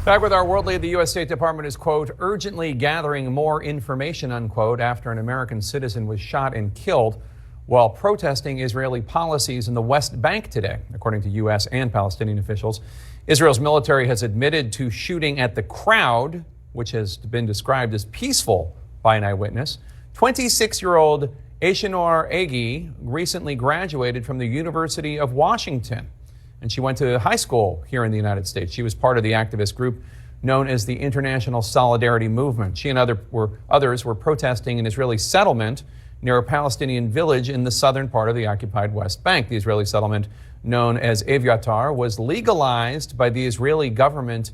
Back with our world lead, the U.S. State Department is, quote, urgently gathering more information, unquote, after an American citizen was shot and killed while protesting Israeli policies in the West Bank today, according to U.S. and Palestinian officials. Israel's military has admitted to shooting at the crowd, which has been described as peaceful by an eyewitness. 26-year-old Aishinor Agi recently graduated from the University of Washington, and she went to high school here in the United States. She was part of the activist group known as the International Solidarity Movement. She and others were protesting an Israeli settlement near a Palestinian village in the southern part of the occupied West Bank. The Israeli settlement, known as Eviatar, was legalized by the Israeli government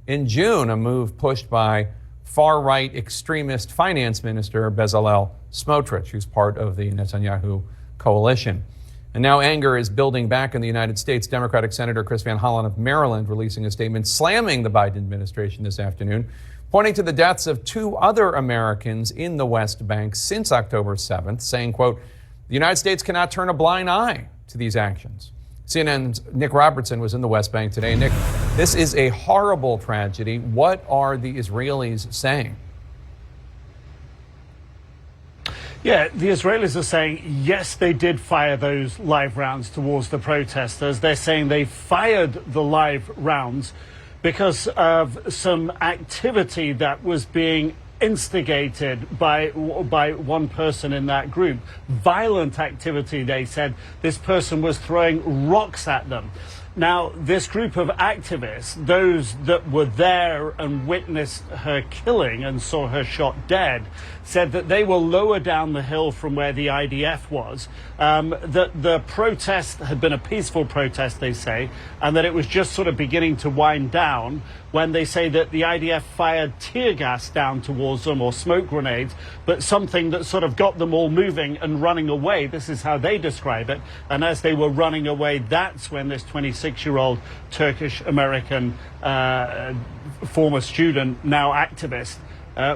in June, a move pushed by far-right extremist finance minister Bezalel Smotrich, who's part of the Netanyahu coalition. And now anger is building back in the United States. Democratic Senator Chris Van Hollen of Maryland releasing a statement slamming the Biden administration this afternoon, pointing to the deaths of two other Americans in the West Bank since October 7th, saying, quote, the United States cannot turn a blind eye to these actions. CNN's Nick Robertson was in the West Bank today. Nick, this is a horrible tragedy. What are the Israelis saying? Yeah, the Israelis are saying, yes, they did fire those live rounds towards the protesters. They're saying they fired the live rounds because of some activity that was being instigated by one person in that group. Violent activity, they said. This person was throwing rocks at them. Now, this group of activists, those that were there and witnessed her killing and saw her shot dead, said that they were lower down the hill from where the IDF was, that the protest had been a peaceful protest, they say, and that it was just sort of beginning to wind down when they say that the IDF fired tear gas down towards them or smoke grenades, but something that sort of got them all moving and running away. This is how they describe it. And as they were running away, that's when this 26-year-old Turkish-American former student, now activist,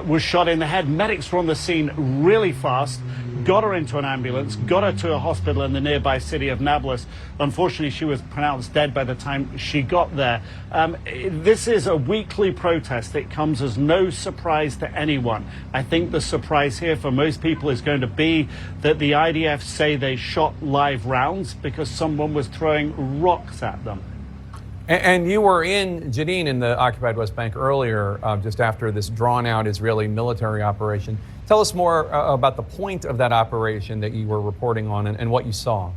was shot in the head. Medics were on the scene really fast, got her into an ambulance, got her to a hospital in the nearby city of Nablus. Unfortunately, she was pronounced dead by the time she got there. This is a weekly protest. It comes as no surprise to anyone. I think the surprise here for most people is going to be that the IDF say they shot live rounds because someone was throwing rocks at them. And you were in Jenin in the occupied West Bank earlier, just after this drawn-out Israeli military operation. Tell us more about the point of that operation that you were reporting on and what you saw.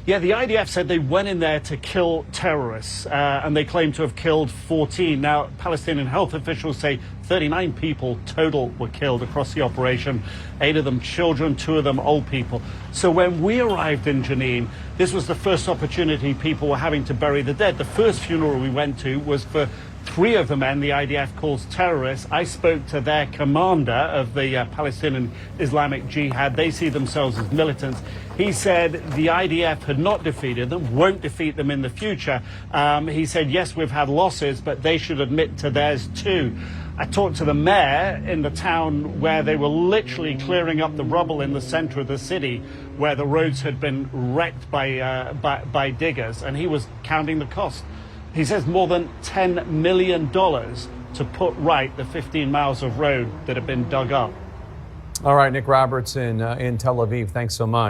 Yeah, the IDF said they went in there to kill terrorists, and they claim to have killed 14. Now, Palestinian health officials say 39 people total were killed across the operation, 8 of them children, 2 of them old people. So when we arrived in Jenin, this was the first opportunity people were having to bury the dead. The first funeral we went to was for 3 of the men the IDF calls terrorists. I spoke to their commander of the Palestinian Islamic Jihad. They see themselves as militants. He said the IDF had not defeated them, won't defeat them in the future. He said, yes, we've had losses, but they should admit to theirs too. I talked to the mayor in the town where they were literally clearing up the rubble in the center of the city where the roads had been wrecked by diggers, and he was counting the cost. He says more than $10 million to put right the 15 miles of road that have been dug up. All right, Nick Robertson in Tel Aviv, thanks so much.